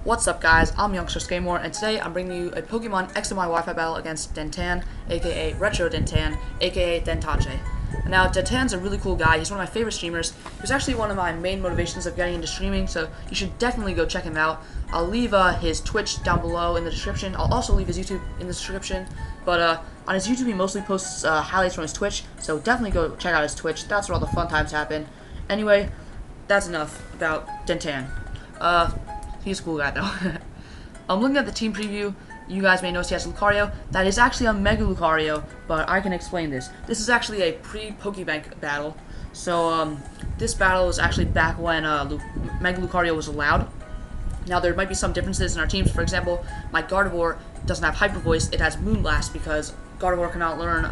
What's up guys, I'm Youngster Skaymore, and today I'm bringing you a Pokemon X and Y Wi-Fi battle against Dentan, aka Retro Dentan, aka Dentantje. Now, Dentan's a really cool guy. He's one of my favorite streamers. He was actually one of my main motivations of getting into streaming, so you should definitely go check him out. I'll leave his Twitch down below in the description. I'll also leave his YouTube in the description, but on his YouTube he mostly posts highlights from his Twitch, so definitely go check out his Twitch. That's where all the fun times happen. Anyway, that's enough about Dentan. He's a cool guy, though. I'm looking at the team preview. You guys may notice he has Lucario. That is actually a Mega Lucario, but I can explain this. This is actually a pre-Pokebank battle. So, this battle was actually back when Mega Lucario was allowed. Now, there might be some differences in our teams. For example, my Gardevoir doesn't have Hyper Voice. It has Moonblast because Gardevoir cannot learn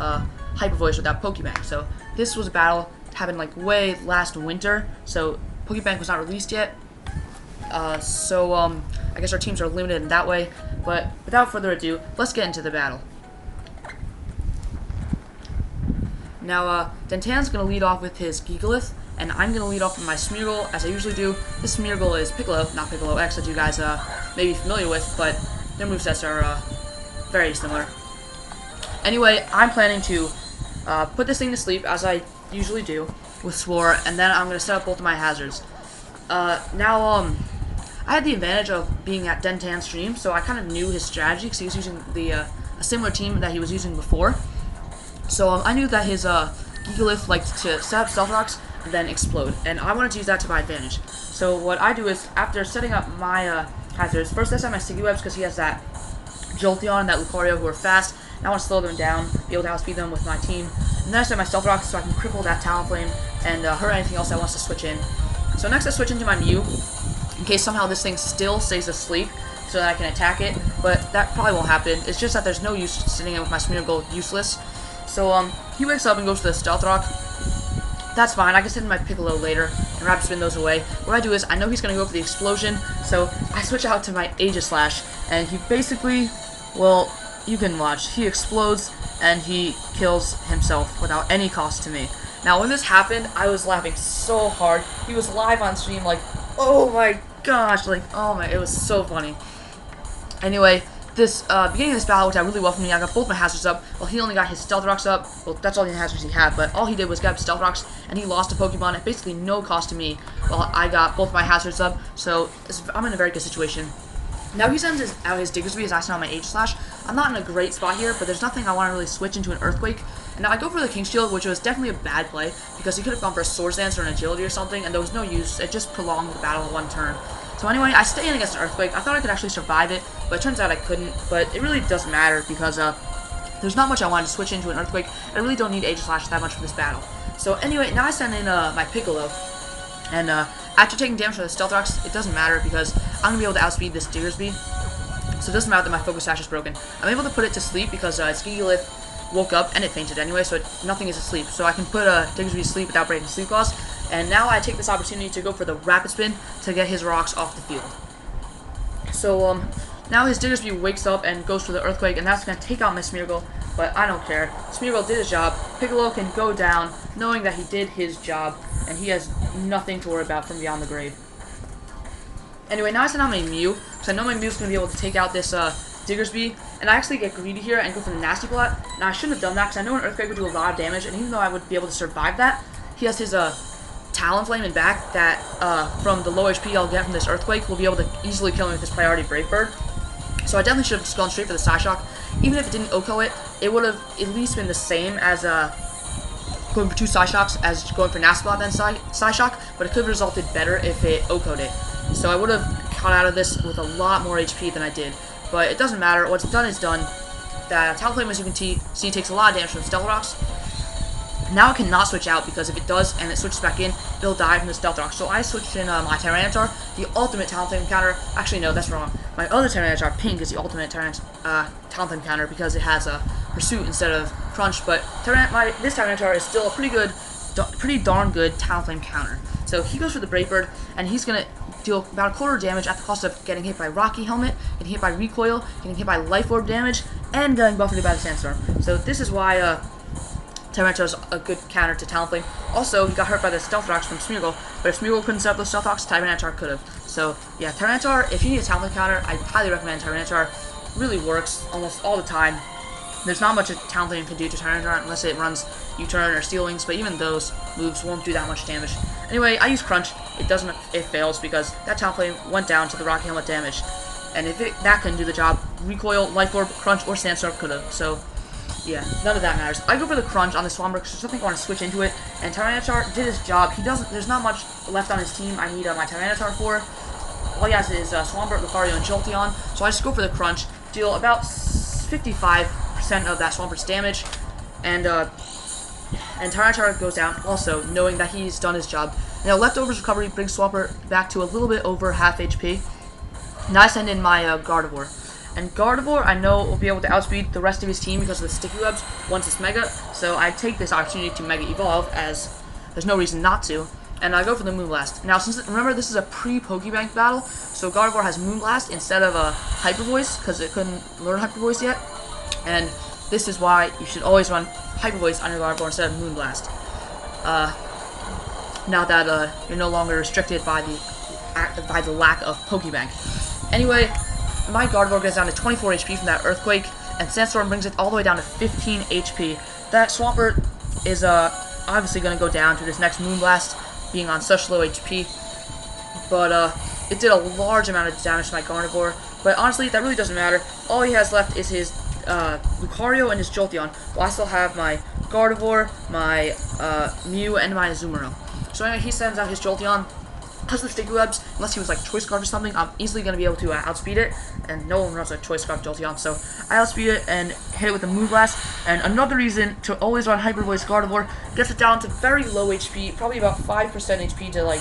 Hyper Voice without Pokebank. So, this was a battle that happened like way last winter. So, Pokebank was not released yet. I guess our teams are limited in that way, but without further ado, let's get into the battle. Now, Dentan's going to lead off with his Gigalith, and I'm going to lead off with my Smeargle, as I usually do. This Smeargle is Piccolo, not Piccolo X, that you guys may be familiar with, but their movesets are very similar. Anyway, I'm planning to put this thing to sleep, as I usually do, with Swore, and then I'm going to set up both of my hazards. I had the advantage of being at Dentan's stream, so I kind of knew his strategy because he was using a similar team that he was using before. So I knew that his Gigalith liked to set up Stealth Rocks and then explode, and I wanted to use that to my advantage. So what I do is, after setting up my hazards, first I set my Sticky Webs because he has that Jolteon and that Lucario who are fast, and I want to slow them down, be able to outspeed them with my team. And then I set my Stealth Rocks so I can cripple that Talonflame and hurt anything else that wants to switch in. So next I switch into my Mew, in case somehow this thing still stays asleep, so that I can attack it, but that probably won't happen. It's just that there's no use sitting in with my Smeargle useless. So, he wakes up and goes to the Stealth Rock. That's fine, I can sit in my Piccolo later and Rapid Spin those away. What I do is, I know he's going to go for the Explosion, so I switch out to my Aegislash, and he basically, well, you can watch. He explodes, and he kills himself without any cost to me. Now, when this happened, I was laughing so hard. He was live on stream, like, oh my gosh, like, oh my, it was so funny. Anyway, this beginning of this battle worked out really well for me. I got both my hazards up. Well, he only got his Stealth Rocks up. Well, that's all the hazards he had, but all he did was get up Stealth Rocks, and he lost a Pokemon at basically no cost to me, while I got both my hazards up, so I'm in a very good situation. Now he sends out his Diggersby as I send out my Aegislash. I'm not in a great spot here, but there's nothing I want to really switch into an Earthquake. And now I go for the King Shield, which was definitely a bad play, because he could have gone for a Swords Dance or an Agility or something, and there was no use. It just prolonged the battle in one turn. So anyway, I stay in against an Earthquake. I thought I could actually survive it, but it turns out I couldn't. But it really doesn't matter, because there's not much I wanted to switch into an Earthquake. I really don't need Aegislash that much for this battle. So anyway, now I send in my Piccolo, and after taking damage from the Stealth Rocks, it doesn't matter, because I'm going to be able to outspeed this Diggersby. So it doesn't matter that my Focus Sash is broken. I'm able to put it to sleep because its Gigalith woke up and it fainted anyway, so nothing is asleep. So I can put Diggersby to sleep without breaking sleep loss. And now I take this opportunity to go for the Rapid Spin to get his rocks off the field. So now his Diggersby wakes up and goes for the Earthquake, and that's going to take out my Smeargle, but I don't care. Smeargle did his job. Piccolo can go down knowing that he did his job, and he has nothing to worry about from beyond the grave. Anyway, now I send out my Mew, because I know my Mew's going to be able to take out this Diggersby, and I actually get greedy here and go for the Nasty Plot. Now, I shouldn't have done that, because I know an Earthquake would do a lot of damage, and even though I would be able to survive that, he has his Talonflame in back that, from the low HP I'll get from this Earthquake, will be able to easily kill me with his priority Brave Bird. So I definitely should have just gone straight for the Psyshock. Even if it didn't OHKO it, it would have at least been the same as going for two Psyshocks as going for Nasty Plot then Psyshock, but it could have resulted better if it OHKO'd it. So I would have got out of this with a lot more HP than I did. But it doesn't matter. What's done is done. That Talonflame, as you can see, takes a lot of damage from Stealth Rocks. Now it cannot switch out, because if it does and it switches back in, it'll die from the Stealth Rocks. So I switched in my Tyranitar, the ultimate Talonflame counter. Actually, no, that's wrong. My other Tyranitar, Pink, is the ultimate Talonflame counter because it has a Pursuit instead of Crunch. But this Tyranitar is still a pretty darn good Talonflame counter. So he goes for the Brave Bird, and he's going to deal about a quarter damage at the cost of getting hit by Rocky Helmet, getting hit by Recoil, getting hit by Life Orb damage, and getting buffeted by the Sandstorm. So this is why Tyranitar's a good counter to Talonflame. Also, he got hurt by the Stealth Rocks from Smeargle, but if Smeargle couldn't set up those Stealth Rocks, Tyranitar could have. So, yeah, Tyranitar, if you need a Talonflame counter, I highly recommend Tyranitar. Really works almost all the time. There's not much a Talonflame can do to Tyranitar unless it runs U-turn or Steel Wings, but even those moves won't do that much damage. Anyway, I use Crunch. It fails because that Talonflame went down to the Rocky Helmet damage. And if that couldn't do the job, Recoil, Life Orb, Crunch, or Sandstorm could have. So, yeah, none of that matters. I go for the Crunch on the Swampert because there's something I want to switch into it. And Tyranitar did his job. There's not much left on his team I need my Tyranitar for. All he has is Swampert, Lucario, and Jolteon. So I just go for the Crunch, deal about 55% of that Swampert's damage, and Tyranitar goes down also, knowing that he's done his job. Now, Leftovers Recovery brings Swampert back to a little bit over half HP. Now I send in my Gardevoir. And Gardevoir, I know, will be able to outspeed the rest of his team because of the Sticky Webs once it's Mega, so I take this opportunity to Mega Evolve, as there's no reason not to, and I go for the Moonblast. Now, remember, this is a pre-Pokebank battle, so Gardevoir has Moonblast instead of a Hyper Voice, because it couldn't learn Hyper Voice yet, and this is why you should always run Hyper Voice on your Gardevoir instead of Moonblast. Now that you're no longer restricted by the lack of Pokebank. Anyway, my Gardevoir goes down to 24 HP from that Earthquake, and Sandstorm brings it all the way down to 15 HP. That Swampert is obviously going to go down to this next Moonblast, being on such low HP. But it did a large amount of damage to my Gardevoir. But honestly, that really doesn't matter. All he has left is his Lucario and his Jolteon. Well, I still have my Gardevoir, my Mew, and my Azumarill. So anyway, he sends out his Jolteon. Because of the Sticky Webs, unless he was like Choice Scarf or something, I'm easily going to be able to outspeed it, and no one runs a Choice Scarf Jolteon, so I outspeed it and hit it with a Moonblast. And another reason to always run Hyper Voice Gardevoir, gets it down to very low HP, probably about 5% HP to like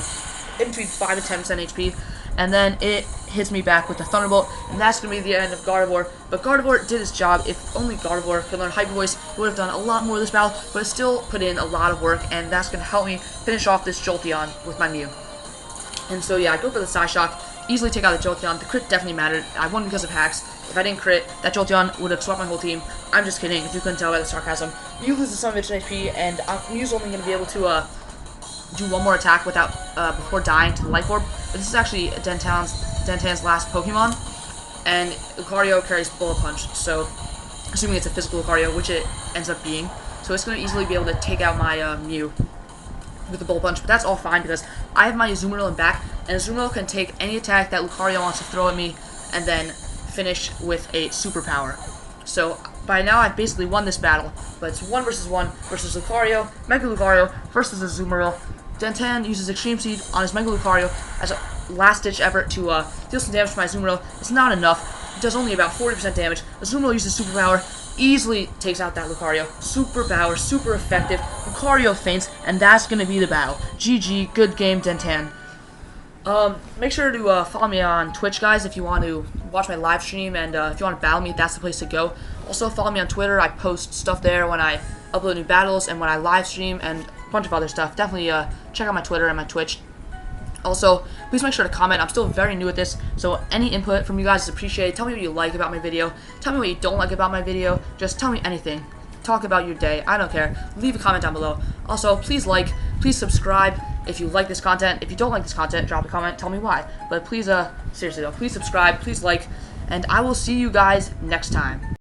in between 5 and 10% HP, and then it hits me back with the Thunderbolt, and that's going to be the end of Gardevoir. But Gardevoir did its job. If only Gardevoir could learn Hyper Voice, it would have done a lot more of this battle, but it still put in a lot of work, and that's going to help me finish off this Jolteon with my Mew. And so yeah, I go for the Psyshock, easily take out the Jolteon. The crit definitely mattered. I won because of hacks. If I didn't crit, that Jolteon would have swept my whole team. I'm just kidding, if you couldn't tell by the sarcasm. Mew loses some of its HP, and Mew's only going to be able to do one more attack without before dying to the Life Orb. But this is actually Dentan's last Pokemon, and Lucario carries Bullet Punch, so assuming it's a physical Lucario, which it ends up being. So it's going to easily be able to take out my Mew with the Bullet Punch, but that's all fine because I have my Azumarill in back, and Azumarill can take any attack that Lucario wants to throw at me and then finish with a superpower. So by now I've basically won this battle, but it's 1 versus 1 versus Lucario, Mega Lucario versus Azumarill. Dentan uses Extreme Seed on his Mega Lucario as a last-ditch effort to deal some damage to my Azumarill. It's not enough. It does only about 40% damage. Azumarill uses superpower, easily takes out that Lucario. Superpower, super effective. Lucario faints, and that's going to be the battle. GG, good game, Dentan. Make sure to follow me on Twitch, guys, if you want to watch my live stream, and if you want to battle me, that's the place to go. Also, follow me on Twitter. I post stuff there when I upload new battles and when I live stream, and a bunch of other stuff. Definitely check out my Twitter and my Twitch. Also, please make sure to comment. I'm still very new at this, so any input from you guys is appreciated. Tell me what you like about my video. Tell me what you don't like about my video. Just tell me anything. Talk about your day. I don't care. Leave a comment down below. Also, please like, please subscribe if you like this content. If you don't like this content, drop a comment. Tell me why. But please, seriously though, please subscribe, please like, and I will see you guys next time.